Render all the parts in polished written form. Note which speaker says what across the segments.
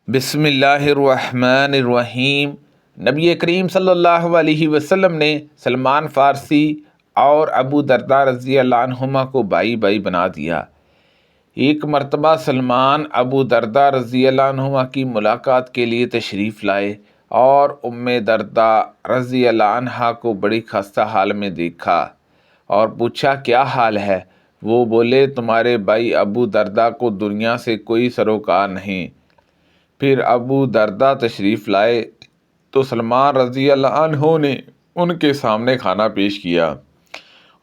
Speaker 1: بسم اللہ الرحمن الرحیم۔ نبی کریم صلی اللہ علیہ وسلم نے سلمان فارسی اور ابو درداء رضی اللہ عنہما کو بائی بائی بنا دیا۔ ایک مرتبہ سلمان ابو درداء رضی اللہ عنہما کی ملاقات کے لیے تشریف لائے اور ام درداء رضی اللہ عنہا کو بڑی خستہ حال میں دیکھا اور پوچھا کیا حال ہے؟ وہ بولے تمہارے بھائی ابو درداء کو دنیا سے کوئی سروکار نہیں۔ پھر ابو درداء تشریف لائے تو سلمان رضی اللہ عنہ نے ان کے سامنے کھانا پیش کیا۔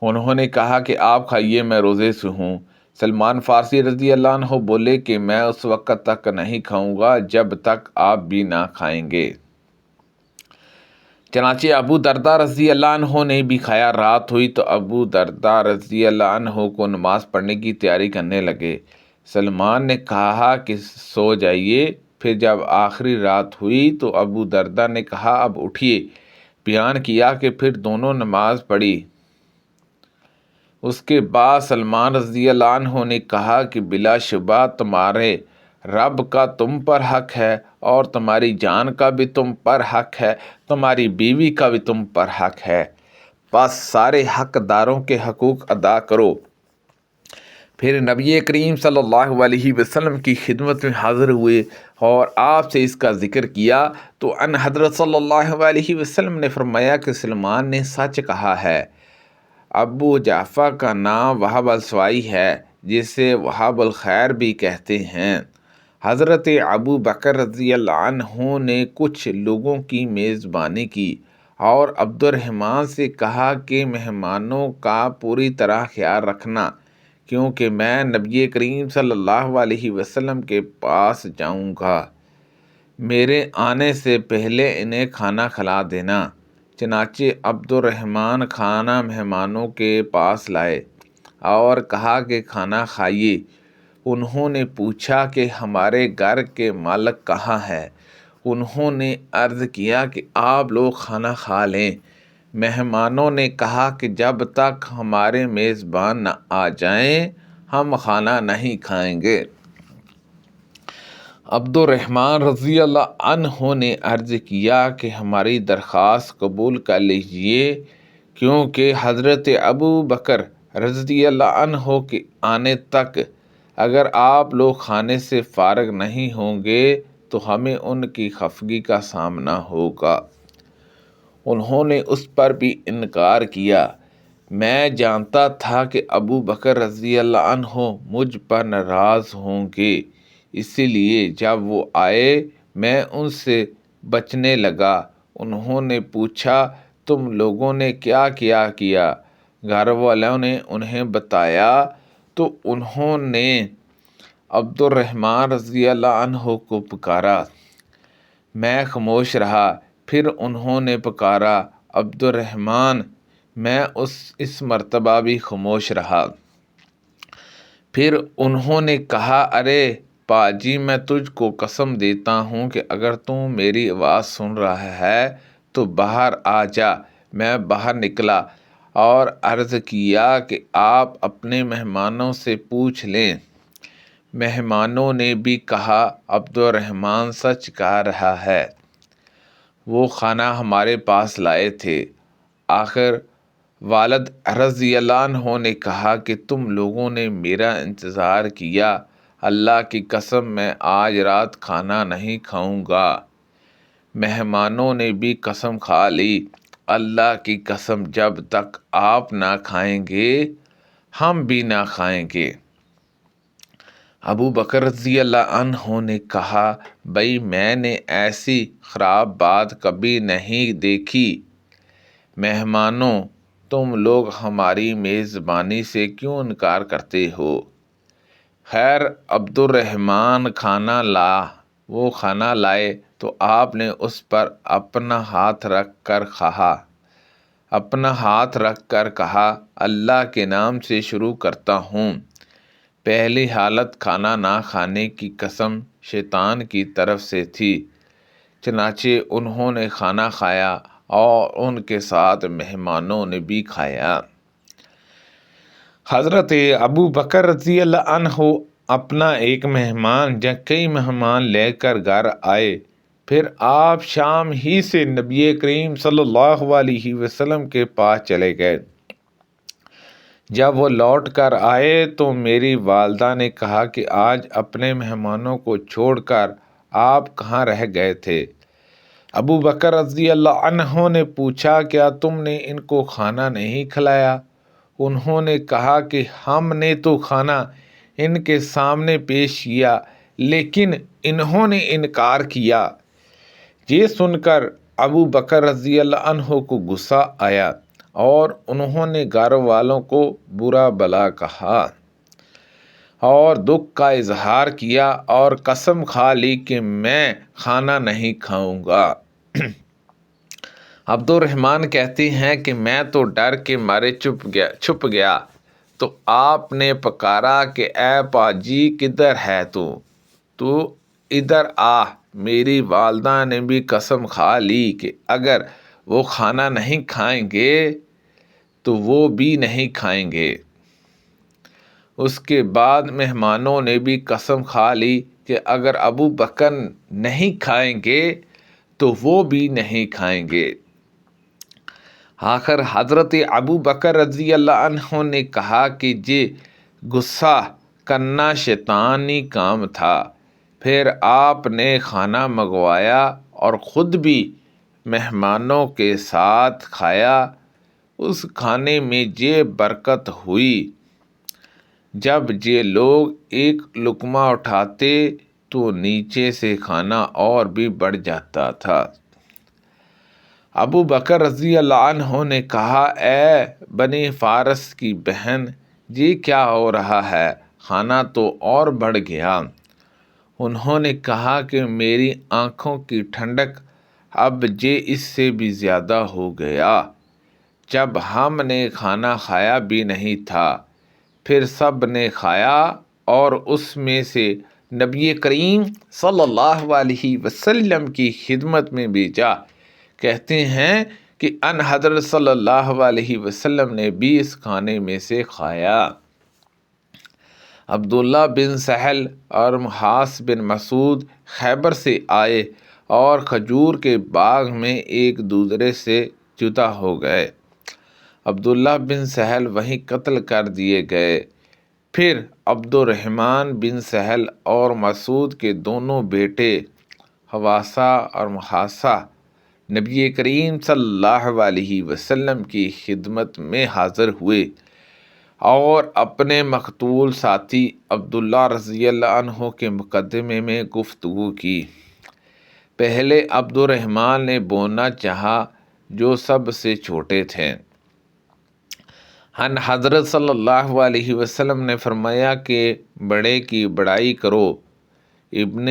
Speaker 1: انہوں نے کہا کہ آپ کھائیے، میں روزے سے ہوں۔ سلمان فارسی رضی اللہ عنہ بولے کہ میں اس وقت تک نہیں کھاؤں گا جب تک آپ بھی نہ کھائیں گے۔ چنانچہ ابو درداء رضی اللہ عنہ نے بھی کھایا۔ رات ہوئی تو ابو درداء رضی اللہ عنہ کو نماز پڑھنے کی تیاری کرنے لگے۔ سلمان نے کہا کہ سو جائیے۔ پھر جب آخری رات ہوئی تو ابو درداء نے کہا اب اٹھیے۔ بیان کیا کہ پھر دونوں نماز پڑھی۔ اس کے بعد سلمان رضی اللہ عنہ نے کہا کہ بلا شبہ تمہارے رب کا تم پر حق ہے اور تمہاری جان کا بھی تم پر حق ہے، تمہاری بیوی کا بھی تم پر حق ہے، بس سارے حقداروں کے حقوق ادا کرو۔ پھر نبی کریم صلی اللہ علیہ وسلم کی خدمت میں حاضر ہوئے اور آپ سے اس کا ذکر کیا تو ان حضرت صلی اللہ علیہ وسلم نے فرمایا کہ سلمان نے سچ کہا ہے۔ ابو جعفر کا نام وہب السوائی ہے، جسے وہب الخیر بھی کہتے ہیں۔ حضرت ابو بکر رضی اللہ عنہ نے کچھ لوگوں کی میزبانی کی اور عبد الرحمن سے کہا کہ مہمانوں کا پوری طرح خیال رکھنا، کیونکہ میں نبی کریم صلی اللہ علیہ وسلم کے پاس جاؤں گا۔ میرے آنے سے پہلے انہیں کھانا کھلا دینا۔ چنانچہ عبد الرحمن کھانا مہمانوں کے پاس لائے اور کہا کہ کھانا کھائیے۔ انہوں نے پوچھا کہ ہمارے گھر کے مالک کہاں ہے؟ انہوں نے عرض کیا کہ آپ لوگ کھانا کھا لیں۔ مہمانوں نے کہا کہ جب تک ہمارے میزبان نہ آ جائیں ہم کھانا نہیں کھائیں گے۔ عبد الرحمن رضی اللہ عنہ نے عرض کیا کہ ہماری درخواست قبول کر لیجئے، کیونکہ حضرت ابو بکر رضی اللہ عنہ کے آنے تک اگر آپ لوگ کھانے سے فارغ نہیں ہوں گے تو ہمیں ان کی خفگی کا سامنا ہوگا۔ انہوں نے اس پر بھی انکار کیا۔ میں جانتا تھا کہ ابو بکر رضی اللہ عنہ مجھ پر ناراض ہوں گے، اسی لیے جب وہ آئے میں ان سے بچنے لگا۔ انہوں نے پوچھا تم لوگوں نے کیا کیا؟ گھر والوں نے انہیں بتایا تو انہوں نے عبد الرحمن رضی اللہ عنہ کو پکارا۔ میں خاموش رہا۔ پھر انہوں نے پکارا عبد الرحمن، میں اس مرتبہ بھی خاموش رہا۔ پھر انہوں نے کہا ارے پاجی، میں تجھ کو قسم دیتا ہوں کہ اگر تو میری آواز سن رہا ہے تو باہر آ جا۔ میں باہر نکلا اور عرض کیا کہ آپ اپنے مہمانوں سے پوچھ لیں۔ مہمانوں نے بھی کہا عبد الرحمن سچ کہہ رہا ہے، وہ کھانا ہمارے پاس لائے تھے۔ آخر والد رضی اللہ عنہ نے کہا کہ تم لوگوں نے میرا انتظار کیا، اللہ کی قسم میں آج رات کھانا نہیں کھاؤں گا۔ مہمانوں نے بھی قسم کھا لی، اللہ کی قسم جب تک آپ نہ کھائیں گے ہم بھی نہ کھائیں گے۔ ابو بکر رضی اللہ عنہ نے کہا بھائی میں نے ایسی خراب بات کبھی نہیں دیکھی۔ مہمانوں، تم لوگ ہماری میزبانی سے کیوں انکار کرتے ہو؟ خیر عبد الرحمن وہ کھانا لائے تو آپ نے اس پر اپنا ہاتھ رکھ کر کہا اللہ کے نام سے شروع کرتا ہوں۔ پہلی حالت کھانا نہ کھانے کی قسم شیطان کی طرف سے تھی۔ چنانچہ انہوں نے کھانا کھایا اور ان کے ساتھ مہمانوں نے بھی کھایا۔ حضرت ابو بکر رضی اللہ عنہ اپنا ایک مہمان یا کئی مہمان لے کر گھر آئے، پھر آپ شام ہی سے نبی کریم صلی اللہ علیہ وسلم کے پاس چلے گئے۔ جب وہ لوٹ کر آئے تو میری والدہ نے کہا کہ آج اپنے مہمانوں کو چھوڑ کر آپ کہاں رہ گئے تھے؟ ابو بکر رضی اللہ عنہ نے پوچھا کیا تم نے ان کو کھانا نہیں کھلایا؟ انہوں نے کہا کہ ہم نے تو کھانا ان کے سامنے پیش کیا لیکن انہوں نے انکار کیا۔ یہ سن کر ابو بکر رضی اللہ عنہ کو غصہ آیا اور انہوں نے گھر والوں کو برا بھلا کہا اور دکھ کا اظہار کیا اور قسم کھا لی کہ میں کھانا نہیں کھاؤں گا۔ عبد الرحمن کہتی ہیں کہ میں تو ڈر کے مارے چھپ گیا تو آپ نے پکارا کہ اے پاجی کدھر ہے تو ادھر آ۔ میری والدہ نے بھی قسم کھا لی کہ اگر وہ کھانا نہیں کھائیں گے تو وہ بھی نہیں کھائیں گے۔ اس کے بعد مہمانوں نے بھی قسم کھا لی کہ اگر ابو بکر نہیں کھائیں گے تو وہ بھی نہیں کھائیں گے۔ آخر حضرت ابو بکر رضی اللہ عنہ نے کہا کہ یہ غصہ کرنا شیطانی کام تھا۔ پھر آپ نے کھانا منگوایا اور خود بھی مہمانوں کے ساتھ کھایا۔ اس کھانے میں یہ برکت ہوئی جب یہ لوگ ایک لقمہ اٹھاتے تو نیچے سے کھانا اور بھی بڑھ جاتا تھا۔ ابو بکر رضی اللہ عنہ نے کہا اے بنی فارس کی بہن یہ کیا ہو رہا ہے؟ کھانا تو اور بڑھ گیا۔ انہوں نے کہا کہ میری آنکھوں کی ٹھنڈک اب یہ اس سے بھی زیادہ ہو گیا۔ جب ہم نے کھانا کھایا بھی نہیں تھا پھر سب نے کھایا اور اس میں سے نبی کریم صلی اللہ علیہ وسلم کی خدمت میں بھیجا۔ کہتے ہیں کہ ان حضرت صلی اللہ علیہ وسلم نے بھی اس کھانے میں سے کھایا۔ عبداللہ بن سہل اور محاص بن مسعود خیبر سے آئے اور کھجور کے باغ میں ایک دوسرے سے جدا ہو گئے۔ عبداللہ بن سہل وہیں قتل کر دیے گئے۔ پھر عبد الرحمن بن سہل اور مسعود کے دونوں بیٹے حواسہ اور محاسہ نبی کریم صلی اللہ علیہ وسلم کی خدمت میں حاضر ہوئے اور اپنے مقتول ساتھی عبداللہ رضی اللہ عنہ کے مقدمے میں گفتگو کی۔ پہلے عبد الرحمن نے بولنا چاہا جو سب سے چھوٹے تھے۔ ان حضرت صلی اللہ علیہ وسلم نے فرمایا کہ بڑے کی بڑائی کرو۔ ابن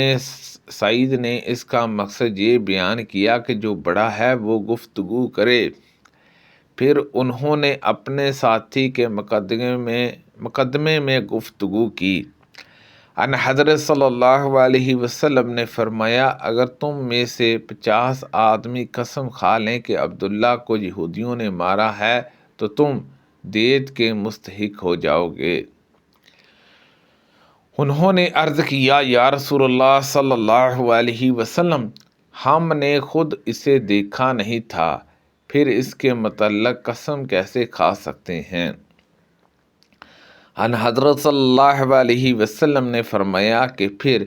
Speaker 1: سعید نے اس کا مقصد یہ بیان کیا کہ جو بڑا ہے وہ گفتگو کرے۔ پھر انہوں نے اپنے ساتھی کے مقدمے میں گفتگو کی۔ ان حضرت صلی اللہ علیہ وسلم نے فرمایا اگر تم میں سے 50 آدمی قسم کھا لیں کہ عبداللہ کو یہودیوں نے مارا ہے تو تم دیت کے مستحق ہو جاؤ گے۔ انہوں نے عرض کیا یا رسول اللہ صلی اللہ علیہ وسلم ہم نے خود اسے دیکھا نہیں تھا، پھر اس کے متعلق قسم کیسے کھا سکتے ہیں؟ ان حضرت صلی اللہ علیہ وسلم نے فرمایا کہ پھر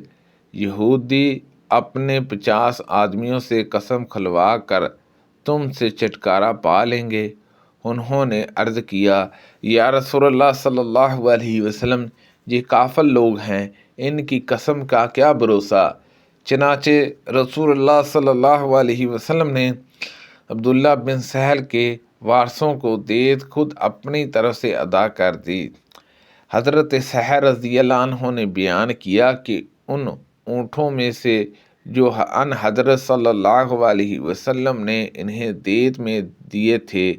Speaker 1: یہودی اپنے 50 آدمیوں سے قسم کھلوا کر تم سے چھٹکارا پا لیں گے۔ انہوں نے عرض کیا یا رسول اللہ صلی اللہ علیہ وسلم یہ کافر لوگ ہیں، ان کی قسم کا کیا بھروسہ؟ چنانچہ رسول اللہ صلی اللہ علیہ وسلم نے عبداللہ بن سہل کے وارثوں کو دیت خود اپنی طرف سے ادا کر دی۔ حضرت سہل رضی اللہ عنہ نے بیان کیا کہ ان اونٹوں میں سے جو ان حضرت صلی اللہ علیہ وسلم نے انہیں دیت میں دیے تھے،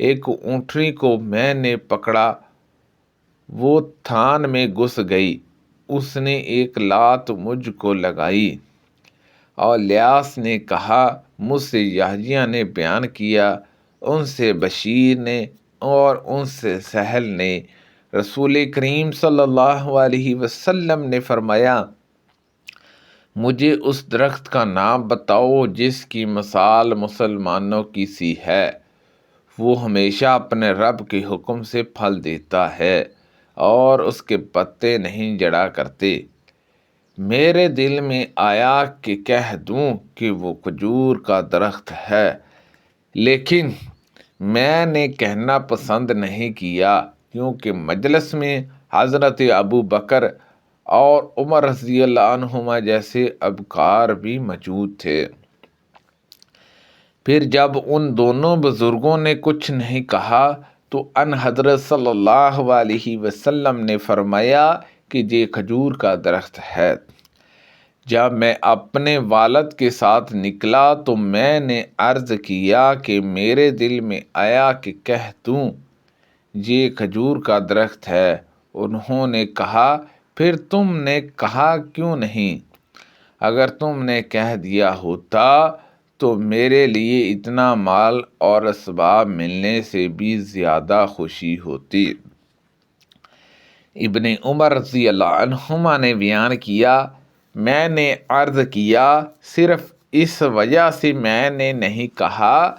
Speaker 1: ایک اونٹنی کو میں نے پکڑا، وہ تھان میں گھس گئی، اس نے ایک لات مجھ کو لگائی۔ اور لیاس نے کہا مجھ سے یحییٰ نے بیان کیا، ان سے بشیر نے اور ان سے سہل نے رسول کریم صلی اللہ علیہ وسلم نے فرمایا مجھے اس درخت کا نام بتاؤ جس کی مثال مسلمانوں کی سی ہے، وہ ہمیشہ اپنے رب کے حکم سے پھل دیتا ہے اور اس کے پتے نہیں جڑا کرتے۔ میرے دل میں آیا کہ کہہ دوں کہ وہ کھجور کا درخت ہے، لیکن میں نے کہنا پسند نہیں کیا کیونکہ مجلس میں حضرت ابو بکر اور عمر رضی اللہ عنہما جیسے ابکار بھی موجود تھے۔ پھر جب ان دونوں بزرگوں نے کچھ نہیں کہا تو ان حضرت صلی اللہ علیہ وسلم نے فرمایا کہ یہ کھجور کا درخت ہے۔ جب میں اپنے والد کے ساتھ نکلا تو میں نے عرض کیا کہ میرے دل میں آیا کہ کہہ دوں یہ کھجور کا درخت ہے۔ انہوں نے کہا پھر تم نے کہا کیوں نہیں؟ اگر تم نے کہہ دیا ہوتا تو میرے لیے اتنا مال اور اسباب ملنے سے بھی زیادہ خوشی ہوتی۔ ابن عمر رضی اللہ عنہما نے بیان کیا میں نے عرض کیا صرف اس وجہ سے میں نے نہیں کہا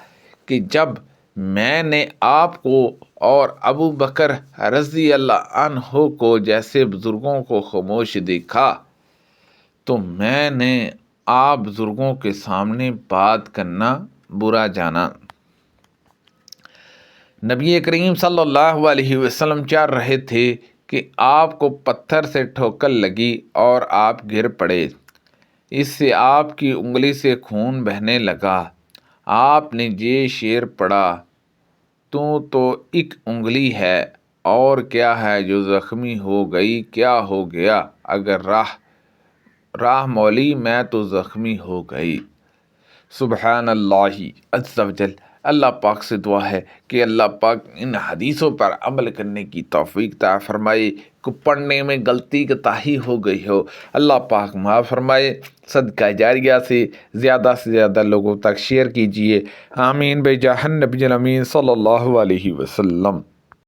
Speaker 1: کہ جب میں نے آپ کو اور ابو بکر رضی اللہ عنہ کو جیسے بزرگوں کو خاموش دیکھا تو میں نے آپ بزرگوں کے سامنے بات کرنا برا جانا۔ نبی کریم صلی اللہ علیہ وسلم چل رہے تھے کہ آپ کو پتھر سے ٹھوکر لگی اور آپ گر پڑے۔ اس سے آپ کی انگلی سے خون بہنے لگا۔ آپ نے یہ شعر پڑھا تو ایک انگلی ہے اور کیا ہے جو زخمی ہو گئی، کیا ہو گیا اگر راہ مولی میں تو زخمی ہو گئی۔ سبحان اللہ عز و جل۔ اللہ پاک سے دعا ہے کہ اللہ پاک ان حدیثوں پر عمل کرنے کی توفیق عطا فرمائے۔ کو پڑھنے میں غلطی کوتاہی ہو گئی ہو اللہ پاک معاف فرمائے۔ صدقہ جاریہ سے زیادہ لوگوں تک شیئر کیجیے۔ آمین بجاہ النبی الامین صلی اللہ علیہ وسلم۔